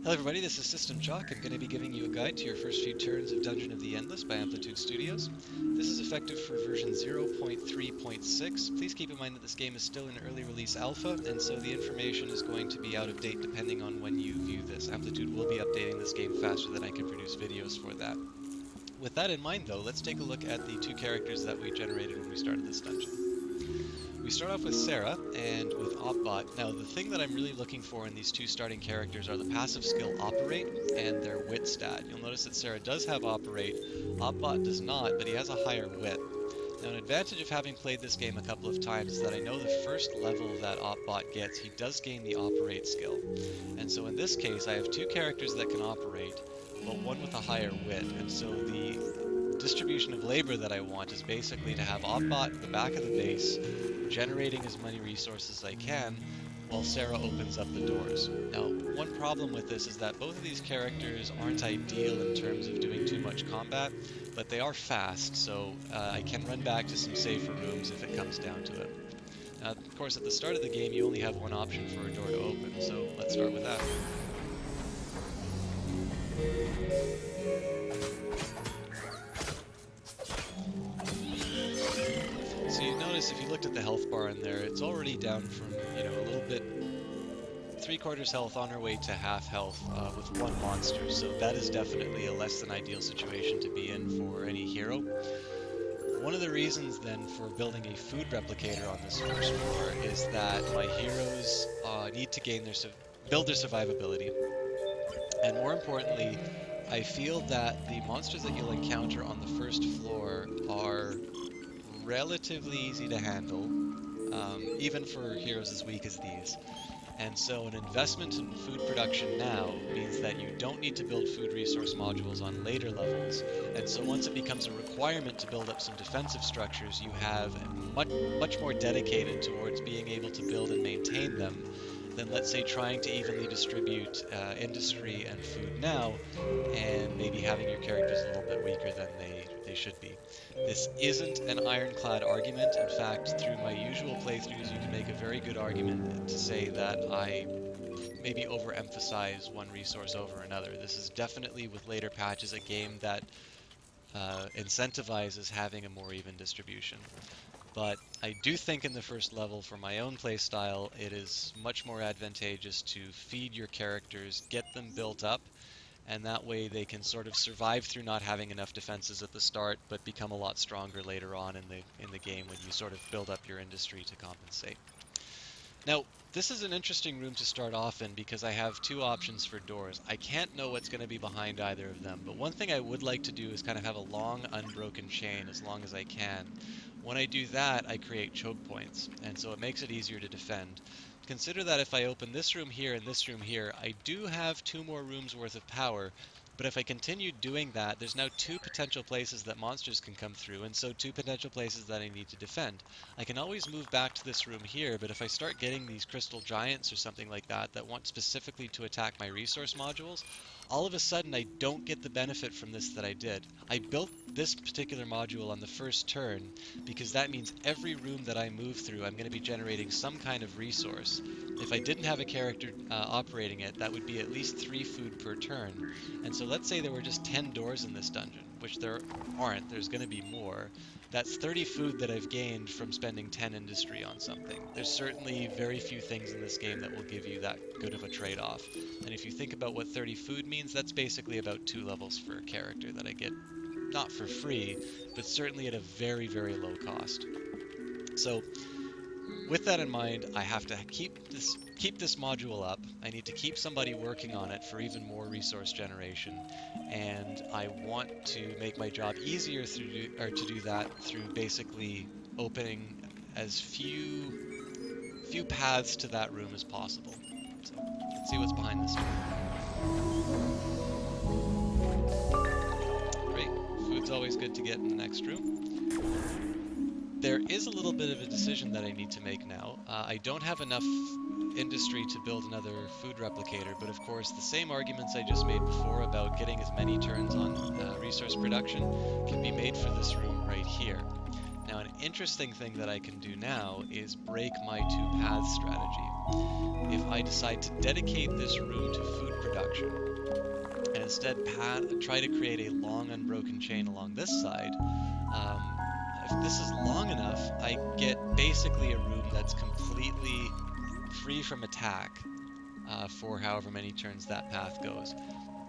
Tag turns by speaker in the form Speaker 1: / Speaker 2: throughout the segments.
Speaker 1: Hello everybody, this is System Chalk. I'm going to be giving you a guide to your first few turns of Dungeon of the Endless by Amplitude Studios. This is effective for version 0.3.6. Please keep in mind that this game is still in early release alpha, and so the information is going to be out of date depending on when you view this. Amplitude will be updating this game faster than I can produce videos for that. With that in mind though, let's take a look at the two characters that we generated when we started this dungeon. We start off with Sarah and with Opbot. Now, the thing that I'm really looking for in these two starting characters are the passive skill Operate and their Wit stat. You'll notice that Sarah does have Operate, Opbot does not, but he has a higher Wit. Now, an advantage of having played this game a couple of times is that I know the first level that Opbot gets, he does gain the Operate skill. And so in this case, I have two characters that can operate, but one with a higher Wit. And so the distribution of labor that I want is basically to have Opbot at the back of the base, generating as many resources as I can, while Sarah opens up the doors. Now, one problem with this is that both of these characters aren't ideal in terms of doing too much combat, but they are fast, so I can run back to some safer rooms if it comes down to it. Now, of course, at the start of the game, you only have one option for a door to open, so let's start with that. So you notice if you looked at the health bar in there, it's already down from, a little bit, 3/4 health on our way to half health with one monster. So that is definitely a less than ideal situation to be in for any hero. One of the reasons then for building a food replicator on this first floor is that my heroes need to build their survivability. And more importantly, I feel that the monsters that you'll encounter on the first floor are relatively easy to handle, even for heroes as weak as these. And so an investment in food production now means that you don't need to build food resource modules on later levels. And so once it becomes a requirement to build up some defensive structures, you have much more dedicated towards being able to build and maintain them than, let's say, trying to evenly distribute industry and food now, and maybe having your characters a little bit weaker than they should be. This isn't an ironclad argument. In fact, through my usual playthroughs, you can make a very good argument to say that I maybe overemphasize one resource over another. This is definitely, with later patches, a game that incentivizes having a more even distribution. But I do think in the first level, for my own playstyle, it is much more advantageous to feed your characters, get them built up, and that way they can sort of survive through not having enough defenses at the start, but become a lot stronger later on in the game when you sort of build up your industry to compensate. Now, this is an interesting room to start off in because I have two options for doors. I can't know what's going to be behind either of them, but one thing I would like to do is kind of have a long, unbroken chain as long as I can. When I do that, I create choke points, and so it makes it easier to defend. Consider that if I open this room here and this room here, I do have 2 more rooms worth of power, but if I continue doing that, there's now 2 potential places that monsters can come through, and so 2 potential places that I need to defend. I can always move back to this room here, but if I start getting these crystal giants or something like that that want specifically to attack my resource modules, all of a sudden I don't get the benefit from this that I did. I built this particular module on the first turn because that means every room that I move through I'm going to be generating some kind of resource. If I didn't have a character operating it, that would be at least 3 food per turn. And so let's say there were just 10 doors in this dungeon, which there aren't, there's going to be more. That's 30 food that I've gained from spending 10 industry on something. There's certainly very few things in this game that will give you that good of a trade-off. And if you think about what 30 food means, that's basically about 2 levels for a character that I get, not for free, but certainly at a very, very low cost. So, with that in mind, I have to keep this module up. I need to keep somebody working on it for even more resource generation, and I want to make my job easier to do that through basically opening as few paths to that room as possible. So let's see what's behind this door. Great, food's always good to get in the next room. There is a little bit of a decision that I need to make now. I don't have enough industry to build another food replicator, but of course the same arguments I just made before about getting as many turns on resource production can be made for this room right here. Now, an interesting thing that I can do now is break my 2 paths strategy. If I decide to dedicate this room to food production, production, and instead try to create a long unbroken chain along this side, if this is long enough, I get basically a room that's completely free from attack for however many turns that path goes.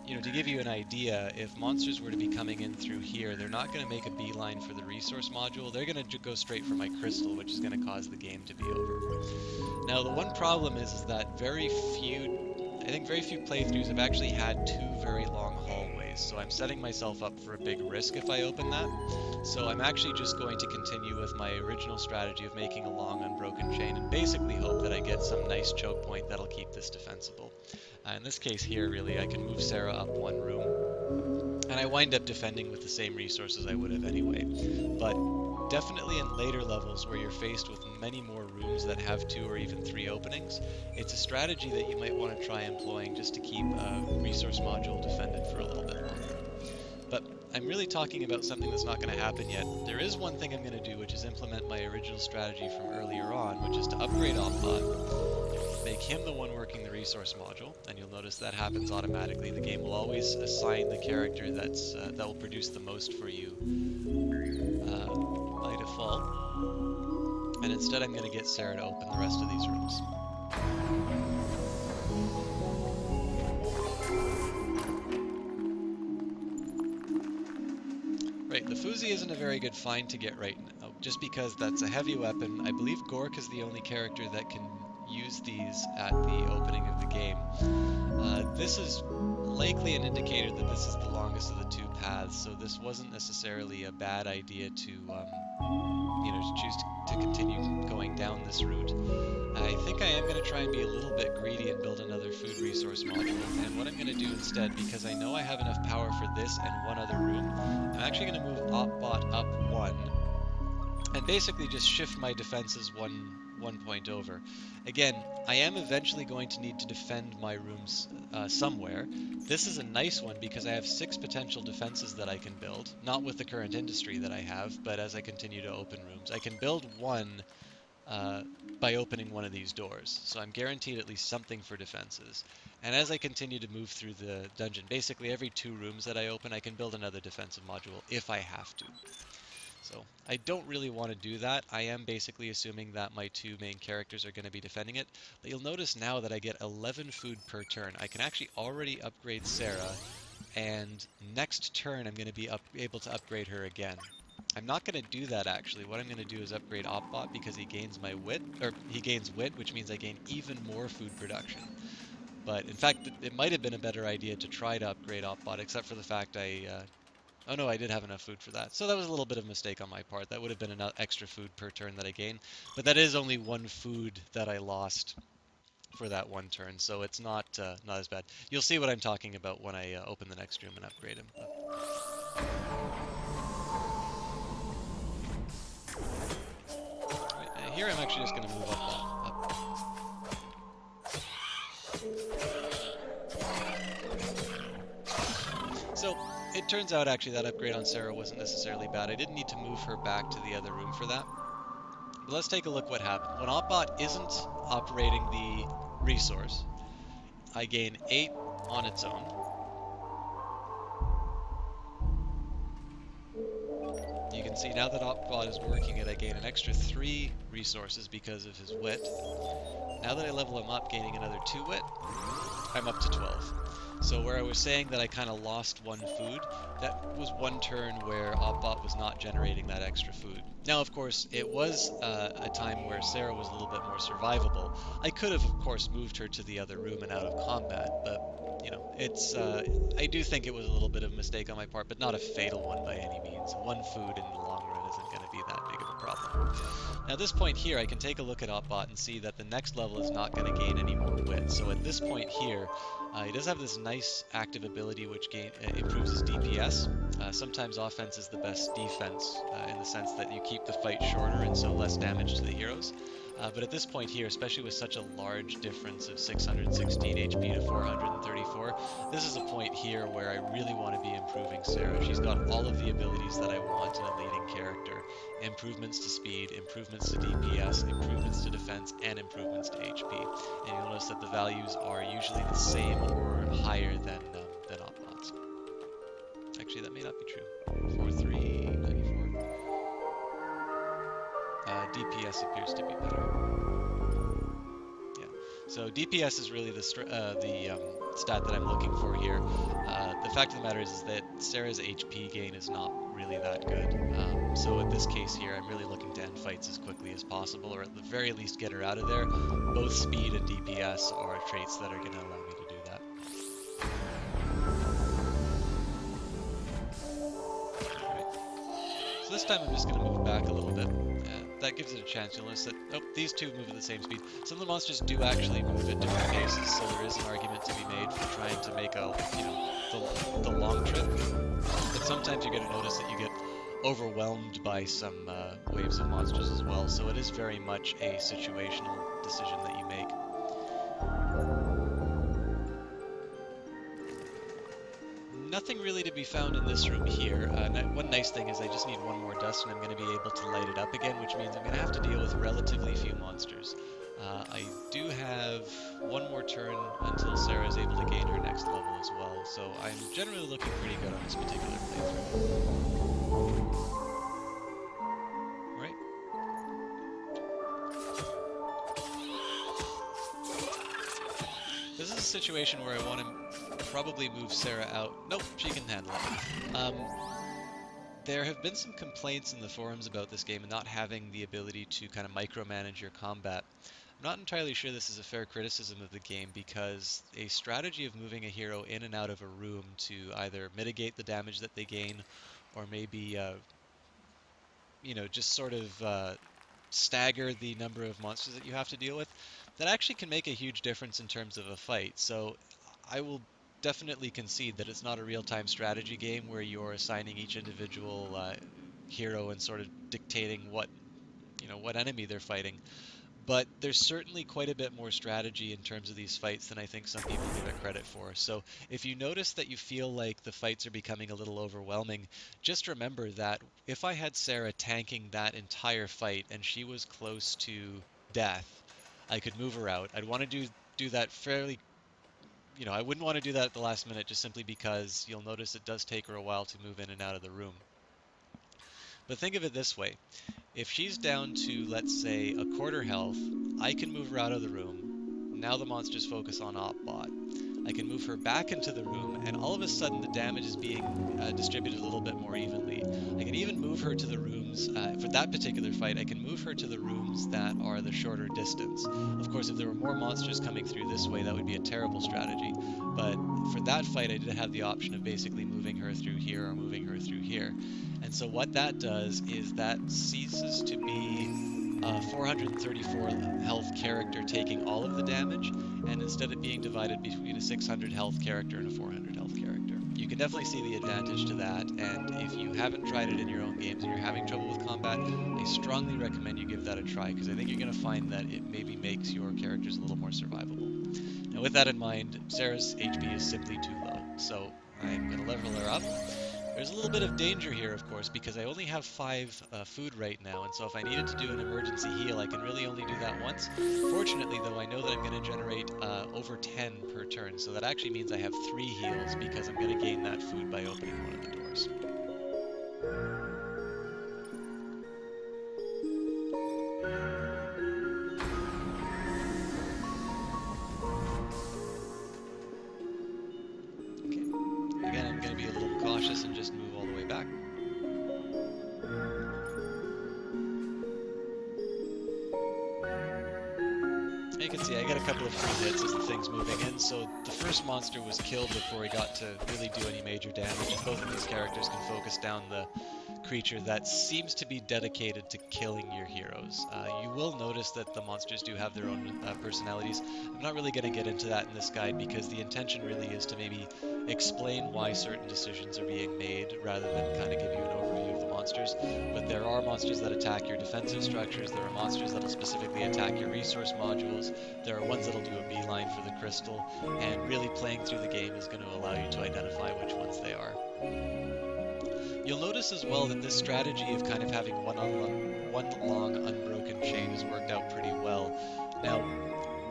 Speaker 1: To give you an idea, if monsters were to be coming in through here, they're not going to make a beeline for the resource module. They're going to go straight for my crystal, which is going to cause the game to be over. Now, the one problem is that I think very few playthroughs have actually had two very long hallways, so I'm setting myself up for a big risk if I open that. So I'm actually just going to continue with my original strategy of making a long unbroken chain and basically hope that I get some nice choke point that'll keep this defensible. In this case here, really, I can move Sarah up one room, and I wind up defending with the same resources I would have anyway. But definitely in later levels where you're faced with many more rooms that have 2 or even 3 openings, it's a strategy that you might want to try employing just to keep a resource module defended for a little bit longer. But I'm really talking about something that's not going to happen yet. There is one thing I'm going to do, which is implement my original strategy from earlier on, which is to upgrade Opbot, make him the one working the resource module, and you'll notice that happens automatically. The game will always assign the character that will produce the most for you by default. And instead I'm going to get Sarah to open the rest of these rooms. Right, the Fuzi isn't a very good find to get right now, just because that's a heavy weapon. I believe Gork is the only character that can use these at the opening of the game. This is likely an indicator that this is the longest of the 2 paths, so this wasn't necessarily a bad idea to choose to continue going down this route. I think I am going to try and be a little bit greedy and build another food resource module, and what I'm going to do instead, because I know I have enough power for this and one other room, I'm actually going to move Opbot up 1, and basically just shift my defenses one point over. Again, I am eventually going to need to defend my rooms somewhere. This is a nice one because I have 6 potential defenses that I can build, not with the current industry that I have, but as I continue to open rooms. I can build one by opening one of these doors, so I'm guaranteed at least something for defenses. And as I continue to move through the dungeon, basically every 2 rooms that I open, I can build another defensive module if I have to. So I don't really want to do that. I am basically assuming that my 2 main characters are going to be defending it. But you'll notice now that I get 11 food per turn. I can actually already upgrade Sarah, and next turn I'm going to be able to upgrade her again. I'm not going to do that actually. What I'm going to do is upgrade Opbot because he gains wit, which means I gain even more food production. But in fact, it might have been a better idea to try to upgrade Opbot, except for the fact oh no, I did have enough food for that. So that was a little bit of a mistake on my part. That would have been enough extra food per turn that I gained. But that is only 1 food that I lost for that 1 turn, so it's not as bad. You'll see what I'm talking about when I open the next room and upgrade him. Right, here I'm actually just going to move up. So it turns out actually that upgrade on Sarah wasn't necessarily bad. I didn't need to move her back to the other room for that. But let's take a look what happened. When Opbot isn't operating the resource, I gain 8 on its own. You can see now that Opbot is working it, I gain an extra 3 resources because of his wit. Now that I level him up, gaining another 2 wit, I'm up to 12. So where I was saying that I kind of lost 1 food, that was 1 turn where Opbot was not generating that extra food. Now, of course, it was a time where Sarah was a little bit more survivable. I could have, of course, moved her to the other room and out of combat, but, it's, I do think it was a little bit of a mistake on my part, but not a fatal one by any means. 1 food in the long run isn't going to be that big of a problem. Now, at this point here, I can take a look at Opbot and see that the next level is not going to gain any more wit. So at this point here, he does have this nice active ability which improves his DPS. Sometimes offense is the best defense in the sense that you keep the fight shorter and so less damage to the heroes. But at this point here, especially with such a large difference of 616 HP to 434, this is a point here where I really want to be improving Sarah. She's got all of the abilities that I want in a leading character. Improvements to speed, improvements to DPS, improvements to defense, and improvements to HP. And you'll notice that the values are usually the same or higher not be true. 4394. DPS appears to be better. Yeah. So DPS is really the stat that I'm looking for here. The fact of the matter is that Sarah's HP gain is not really that good. So in this case here, I'm really looking to end fights as quickly as possible, or at the very least get her out of there. Both speed and DPS are traits that are going to allow me to do that. So this time I'm just going to move back a little bit. That gives it a chance. You'll notice that, oh, these two move at the same speed. Some of the monsters do actually move at different paces, so there is an argument to be made for trying to make a, the long trip. But sometimes you're going to notice that you get overwhelmed by some waves of monsters as well, so it is very much a situational decision that you make. Nothing really to be found in this room here. One nice thing is I just need one more dust and I'm going to be able to light it up again, which means I'm going to have to deal with relatively few monsters. I do have one more turn until Sarah is able to gain her next level as well, so I'm generally looking pretty good on this particular playthrough. Right? This is a situation where I want to probably move Sarah out. Nope, she can handle it. There have been some complaints in the forums about this game and not having the ability to kind of micromanage your combat. I'm not entirely sure this is a fair criticism of the game, because a strategy of moving a hero in and out of a room to either mitigate the damage that they gain or maybe, just sort of stagger the number of monsters that you have to deal with, that actually can make a huge difference in terms of a fight. So I will definitely concede that it's not a real-time strategy game where you're assigning each individual hero and sort of dictating what enemy they're fighting. But there's certainly quite a bit more strategy in terms of these fights than I think some people give it credit for. So if you notice that you feel like the fights are becoming a little overwhelming, just remember that if I had Sarah tanking that entire fight and she was close to death, I could move her out. I'd want to do that fairly. I wouldn't want to do that at the last minute, just simply because you'll notice it does take her a while to move in and out of the room. But think of it this way. If she's down to, let's say, a quarter health, I can move her out of the room. Now the monsters focus on Opbot. I can move her back into the room, and all of a sudden the damage is being distributed a little bit more evenly. I can even move her to the rooms, for that particular fight, I can move her to the rooms that are the shorter distance. Of course, if there were more monsters coming through this way, that would be a terrible strategy. But for that fight, I did have the option of basically moving her through here or moving her through here. And so what that does is that ceases to be a 434 health character taking all of the damage, and instead of being divided between a 600 health character and a 400 health character. You can definitely see the advantage to that, and if you haven't tried it in your own games and you're having trouble with combat, I strongly recommend you give that a try, because I think you're going to find that it maybe makes your characters a little more survivable. Now with that in mind, Sarah's HP is simply too low, so I'm going to level her up. There's a little bit of danger here, of course, because I only have 5 food right now, and so if I needed to do an emergency heal, I can really only do that once. Fortunately, though, I know that I'm going to generate over 10 per turn, so that actually means I have 3 heals, because I'm going to gain that food by opening one of the doors. Okay. Again, I'm going to be a little cautious and just move all the way back. You can see I got a couple of free hits as the thing's moving in, so the first monster was killed before he got to really do any major damage, and both of these characters can focus down the creature that seems to be dedicated to killing your heroes. You will notice that the monsters do have their own personalities. I'm not really going to get into that in this guide, because the intention really is to maybe explain why certain decisions are being made rather than kind of give you an overview of the monsters. But there are monsters that attack your defensive structures, there are monsters that will specifically attack your resource modules, there are ones that will do a beeline for the crystal, and really playing through the game is going to allow you to identify which ones they are. You'll notice as well that this strategy of kind of having one long unbroken chain has worked out pretty well. Now,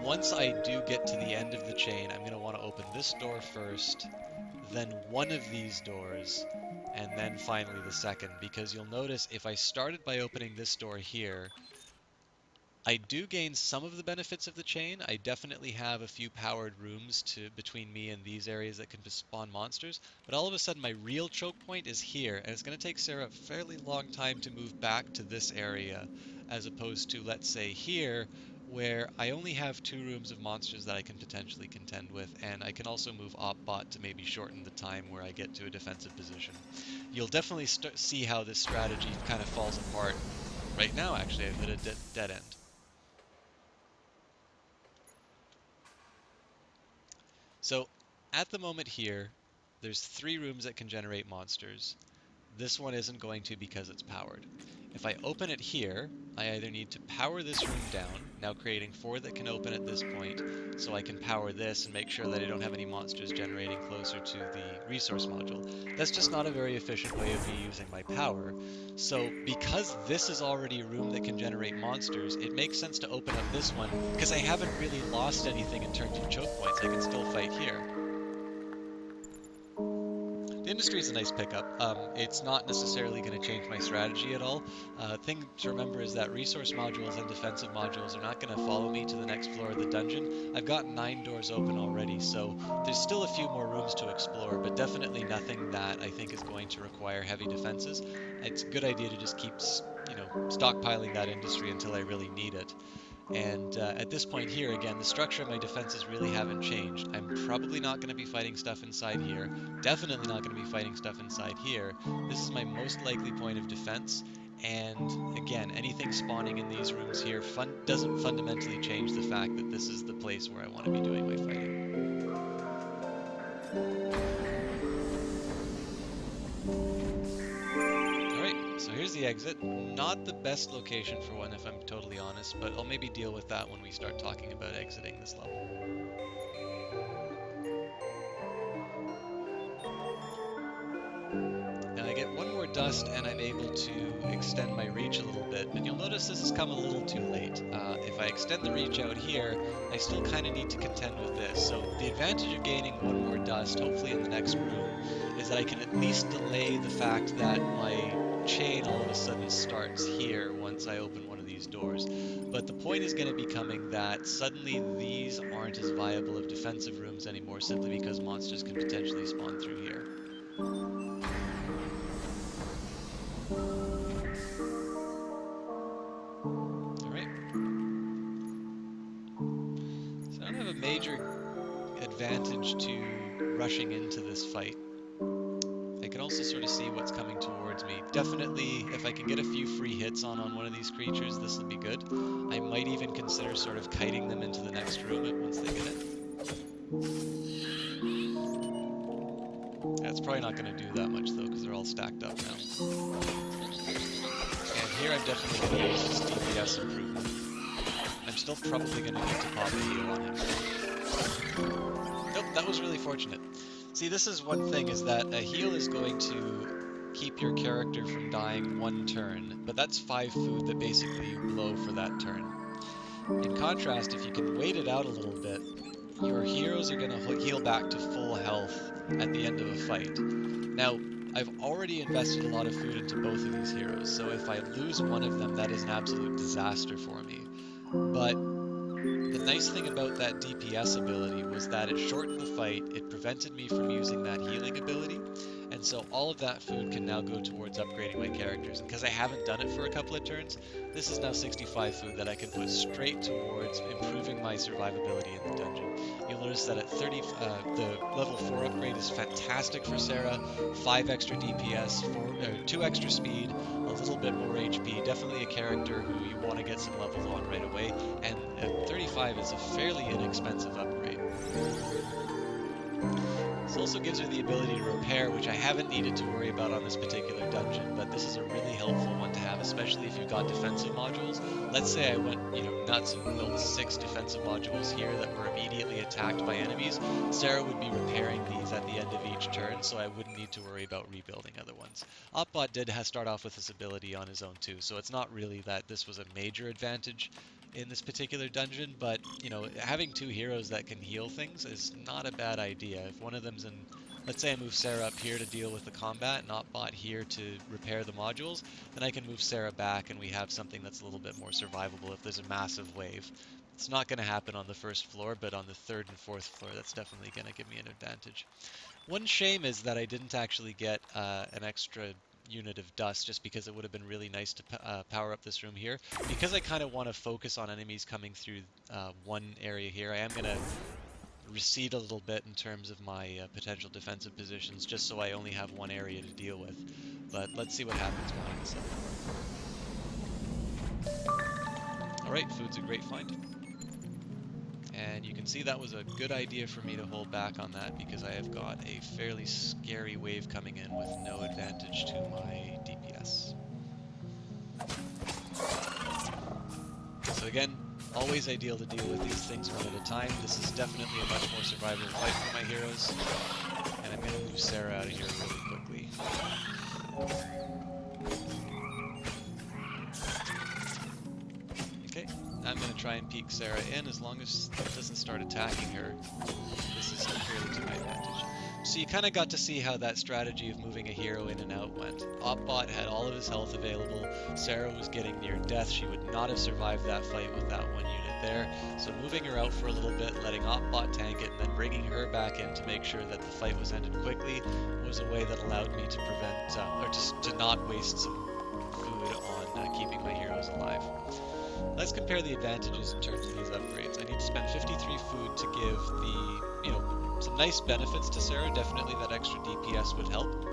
Speaker 1: once I do get to the end of the chain, I'm going to want to open this door first, then one of these doors, and then finally the second, because you'll notice if I started by opening this door here, I do gain some of the benefits of the chain. I definitely have a few powered rooms between me and these areas that can spawn monsters, but all of a sudden my real choke point is here, and it's going to take Sarah a fairly long time to move back to this area, as opposed to, let's say, here, where I only have 2 rooms of monsters that I can potentially contend with, and I can also move op-bot to maybe shorten the time where I get to a defensive position. You'll definitely see how this strategy kind of falls apart. Right now, actually, I've hit a dead end. So at the moment here, there's 3 rooms that can generate monsters. This one isn't going to because it's powered. If I open it here, I either need to power this room down, now creating 4 that can open at this point, so I can power this and make sure that I don't have any monsters generating closer to the resource module. That's just not a very efficient way of me using my power. So because this is already a room that can generate monsters, it makes sense to open up this one, because I haven't really lost anything in terms of choke points. I can still fight here. The industry is a nice pickup. It's not necessarily going to change my strategy at all. Thing to remember is that resource modules and defensive modules are not going to follow me to the next floor of the dungeon. I've got 9 doors open already, so there's still a few more rooms to explore, but definitely nothing that I think is going to require heavy defenses. It's a good idea to just keep, stockpiling that industry until I really need it. And at this point here, again, the structure of my defenses really haven't changed. I'm probably not going to be fighting stuff inside here. Definitely not going to be fighting stuff inside here. This is my most likely point of defense. And again, anything spawning in these rooms here doesn't fundamentally change the fact that this is the place where I want to be doing my fighting. So here's the exit. Not the best location for one, if I'm totally honest, but I'll maybe deal with that when we start talking about exiting this level. Now I get 1 more dust and I'm able to extend my reach a little bit, but you'll notice this has come a little too late. If I extend the reach out here, I still kind of need to contend with this. So the advantage of gaining 1 more dust, hopefully in the next room, is that I can at least delay the fact that my chain all of a sudden starts here once I open one of these doors. But the point is going to be coming that suddenly these aren't as viable of defensive rooms anymore, simply because monsters can potentially spawn through here. Alright. So I don't have a major advantage to rushing into this fight. I can also sort of see what's coming towards me. Definitely, if I can get a few free hits on one of these creatures, this will be good. I might even consider sort of kiting them into the next room once they get it. That's probably not going to do that much, though, because they're all stacked up now. And here I'm definitely going to use this DPS improvement. I'm still probably going to need to pop a heal on him. Nope, that was really fortunate. See, this is one thing, is that a heal is going to keep your character from dying 1 turn, but that's 5 food that basically you blow for that turn. In contrast, if you can wait it out a little bit, your heroes are going to heal back to full health at the end of a fight. Now, I've already invested a lot of food into both of these heroes, so if I lose one of them, that is an absolute disaster for me. But the nice thing about that DPS ability was that it shortened the fight, it prevented me from using that healing ability, and so all of that food can now go towards upgrading my characters. And because I haven't done it for a couple of turns, this is now 65 food that I can put straight towards improving my survivability in the dungeon. You'll notice that at 30, the level 4 upgrade is fantastic for Sarah. 5 extra DPS, 2 extra speed, a little bit more HP. Definitely a character who you want to get some levels on right away. And 35 is a fairly inexpensive upgrade. This also gives her the ability to repair, which I haven't needed to worry about on this particular dungeon, but this is a really helpful one to have, especially if you've got defensive modules. Let's say I went, nuts and built 6 defensive modules here that were immediately attacked by enemies. Sarah would be repairing these at the end of each turn, so I wouldn't need to worry about rebuilding other ones. Opbot did start off with this ability on his own too, so it's not really that this was a major advantage in this particular dungeon, but having 2 heroes that can heal things is not a bad idea. If one of them's in let's say I move Sarah up here to deal with the combat, not bot here to repair the modules, then I can move Sarah back and we have something that's a little bit more survivable if there's a massive wave. It's not going to happen on the first floor, but on the third and fourth floor, that's definitely going to give me an advantage. One shame is that I didn't actually get an extra unit of dust, just because it would have been really nice to power up this room here. Because I kind of want to focus on enemies coming through one area here, I am going to recede a little bit in terms of my potential defensive positions, just so I only have one area to deal with. But let's see what happens behind the seven. Alright, food's a great find. And you can see that was a good idea for me to hold back on that, because I have got a fairly scary wave coming in with no advantage to my DPS. So again, always ideal to deal with these things one at a time. This is definitely a much more survivable fight for my heroes. And I'm going to move Sarah out of here really quickly. Okay, I'm going to try and peek Sarah in. As long as it doesn't start attacking her, this is clearly to my advantage. So you kind of got to see how that strategy of moving a hero in and out went. Opbot had all of his health available. Sarah was getting near death. She would not have survived that fight with that one unit there. So moving her out for a little bit, letting Opbot tank it, and then bringing her back in to make sure that the fight was ended quickly was a way that allowed me to prevent, or just to not waste some food on keeping my heroes alive. Let's compare the advantages in terms of these upgrades. I need to spend 53 food to give the, some nice benefits to Sarah. Definitely that extra DPS would help.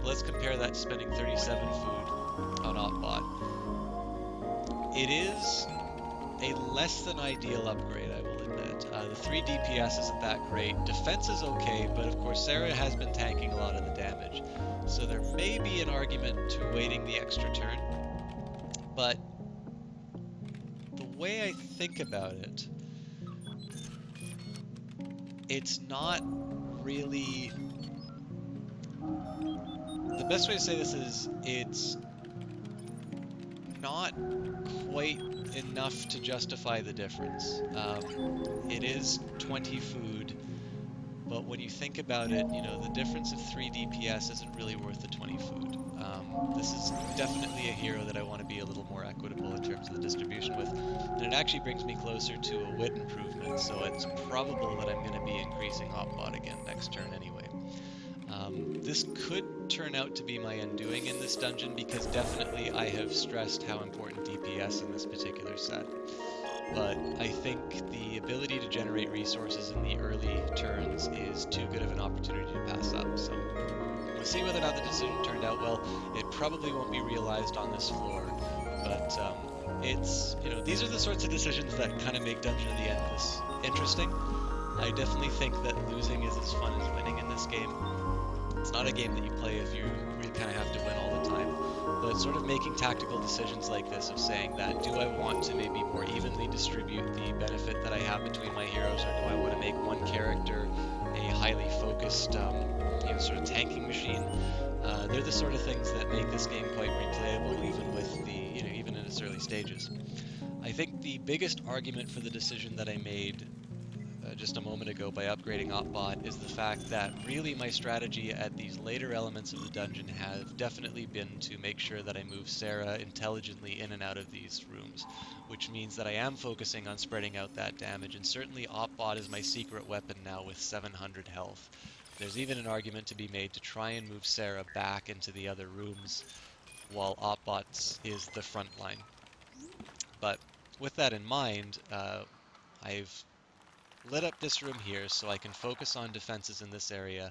Speaker 1: Let's compare that to spending 37 food on Opbot. It is a less than ideal upgrade, I will admit. The 3 DPS isn't that great. Defense is okay, but of course Sarah has been tanking a lot of the damage. So there may be an argument to waiting the extra turn, but the way I think about it, it's not really... The best way to say this is, it's not quite enough to justify the difference. It is 20 food, but when you think about it, the difference of 3 DPS isn't really worth the 20 food. This is definitely a hero that I want to be a little more equitable in terms of the distribution with, and it actually brings me closer to a wit improvement, so it's probable that I'm going to be increasing Opbot again next turn anyway. This could turn out to be my undoing in this dungeon, because definitely I have stressed how important DPS in this particular set. But I think the ability to generate resources in the early turns is too good of an opportunity to pass up. So we'll see whether or not the decision turned out well. It probably won't be realized on this floor, but it's, these are the sorts of decisions that kind of make Dungeon of the Endless interesting. I definitely think that losing is as fun as winning in this game. It's not a game that you play if you really kind of have to win all the time, but sort of making tactical decisions like this of saying that, do I want to maybe more evenly distribute the benefit that I have between my heroes, or do I want to make one character a highly focused, sort of tanking machine? They're the sort of things that make this game quite replayable, even with the, even in its early stages. I think the biggest argument for the decision that I made just a moment ago by upgrading Opbot is the fact that really my strategy at these later elements of the dungeon have definitely been to make sure that I move Sarah intelligently in and out of these rooms, which means that I am focusing on spreading out that damage, and certainly Opbot is my secret weapon now with 700 health. There's even an argument to be made to try and move Sarah back into the other rooms while Opbot is the front line. But with that in mind, I've lit up this room here so I can focus on defenses in this area,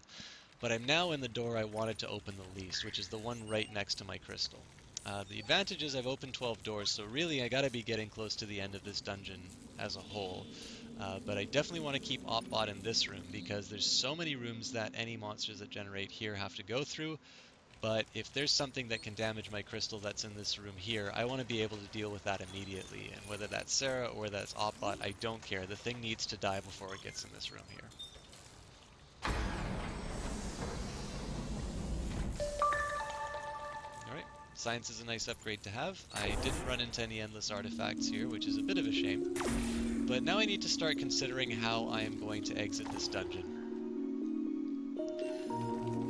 Speaker 1: but I'm now in the door I wanted to open the least, which is the one right next to my crystal. The advantage is I've opened 12 doors, so really I gotta be getting close to the end of this dungeon as a whole. But I definitely want to keep Opbot in this room, because there's so many rooms that any monsters that generate here have to go through. But if there's something that can damage my crystal that's in this room here, I want to be able to deal with that immediately. And whether that's Sarah or whether that's Opbot, I don't care. The thing needs to die before it gets in this room here. Alright, science is a nice upgrade to have. I didn't run into any endless artifacts here, which is a bit of a shame. But now I need to start considering how I am going to exit this dungeon.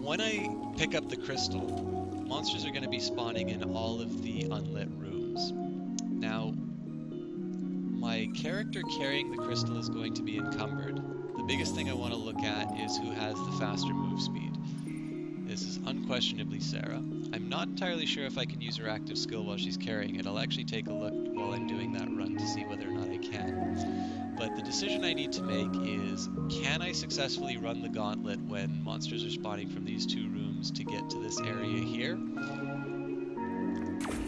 Speaker 1: when I pick up the crystal, monsters are going to be spawning in all of the unlit rooms. Now, my character carrying the crystal is going to be encumbered. The biggest thing I want to look at is who has the faster move speed. This is unquestionably Sarah. I'm not entirely sure if I can use her active skill while she's carrying it. I'll actually take a look while I'm doing that run to see whether or not I can. But the decision I need to make is, can I successfully run the gauntlet when monsters are spawning from these two rooms to get to this area here?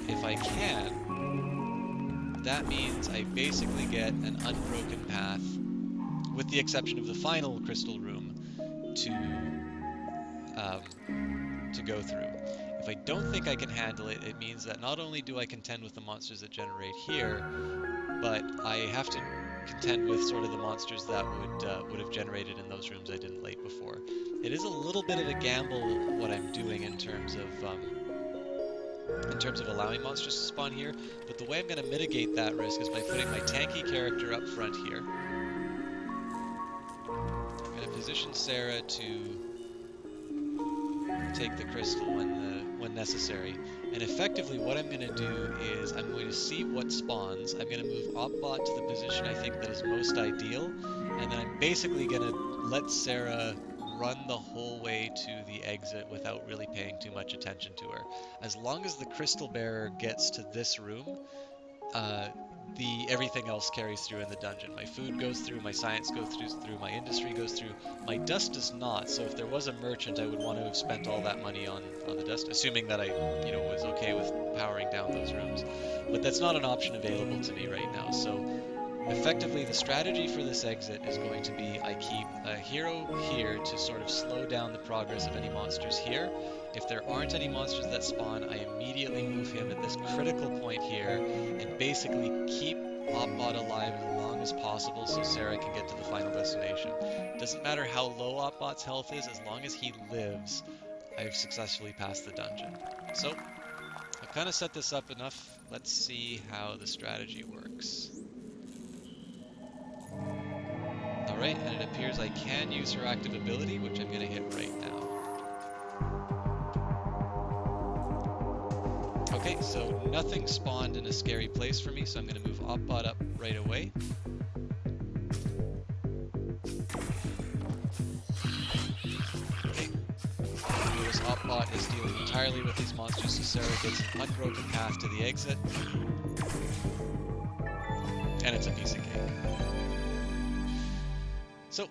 Speaker 1: If I can, that means I basically get an unbroken path, with the exception of the final crystal room, to go through. If I don't think I can handle it, it means that not only do I contend with the monsters that generate here, but I have to contend with sort of the monsters that would have generated in those rooms I didn't light before. It is a little bit of a gamble what I'm doing in terms of allowing monsters to spawn here, but the way I'm going to mitigate that risk is by putting my tanky character up front here. I'm going to position Sarah to take the crystal when necessary. And effectively what I'm going to do is I'm going to see what spawns. I'm going to move Opbot to the position I think that is most ideal, and then I'm basically going to let Sarah run the whole way to the exit without really paying too much attention to her. As long as the crystal bearer gets to this room, uh, the everything else carries through in the dungeon. My food goes through, my science goes through, my industry goes through. My dust does not. So if there was a merchant, I would want to have spent all that money on the dust, assuming that I, was okay with powering down those rooms. But that's not an option available to me right now. So effectively, the strategy for this exit is going to be I keep a hero here to sort of slow down the progress of any monsters here. If there aren't any monsters that spawn, I immediately move him at this critical point here and basically keep Opbot alive as long as possible so Sarah can get to the final destination. Doesn't matter how low Opbot's health is, as long as he lives, I've successfully passed the dungeon. So, I've kind of set this up enough. Let's see how the strategy works. Alright, and it appears I can use her active ability, which I'm going to hit right now. Okay, so nothing spawned in a scary place for me, so I'm going to move Opbot up right away. Okay, notice Opbot is dealing entirely with these monsters, so Sarah gets an unbroken path to the exit. And it's a piece of cake. So,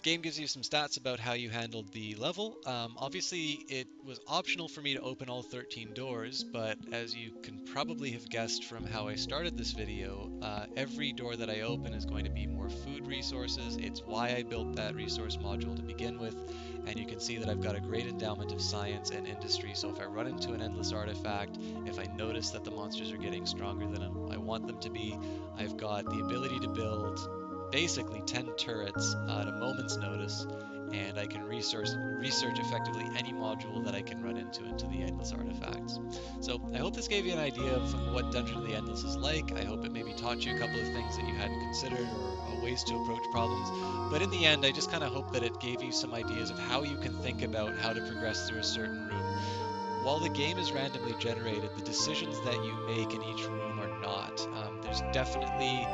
Speaker 1: game gives you some stats about how you handled the level. Obviously, it was optional for me to open all 13 doors, but as you can probably have guessed from how I started this video, every door that I open is going to be more food resources. It's why I built that resource module to begin with, and you can see that I've got a great endowment of science and industry, so if I run into an endless artifact, if I notice that the monsters are getting stronger than I want them to be, I've got the ability to build basically 10 turrets at a moment's notice, and I can research effectively any module that I can run into the endless artifacts. So I hope this gave you an idea of what Dungeon of the Endless is like. I hope it maybe taught you a couple of things that you hadn't considered or ways to approach problems. But in the end, I just kind of hope that it gave you some ideas of how you can think about how to progress through a certain room. While the game is randomly generated, the decisions that you make in each room are not. There's definitely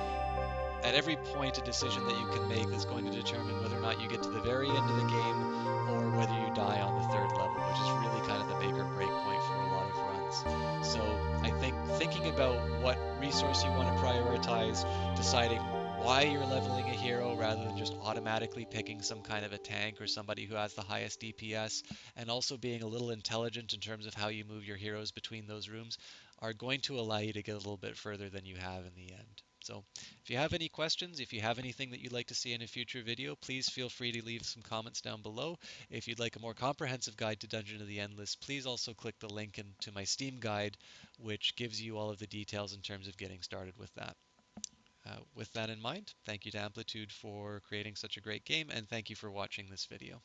Speaker 1: at every point a decision that you can make that's going to determine whether or not you get to the very end of the game or whether you die on the third level, which is really kind of the make or break point for a lot of runs. So I think thinking about what resource you want to prioritize, deciding why you're leveling a hero rather than just automatically picking some kind of a tank or somebody who has the highest DPS, and also being a little intelligent in terms of how you move your heroes between those rooms are going to allow you to get a little bit further than you have in the end. So if you have any questions, if you have anything that you'd like to see in a future video, please feel free to leave some comments down below. If you'd like a more comprehensive guide to Dungeon of the Endless, please also click the link into my Steam guide, which gives you all of the details in terms of getting started with that. With that in mind, thank you to Amplitude for creating such a great game, and thank you for watching this video.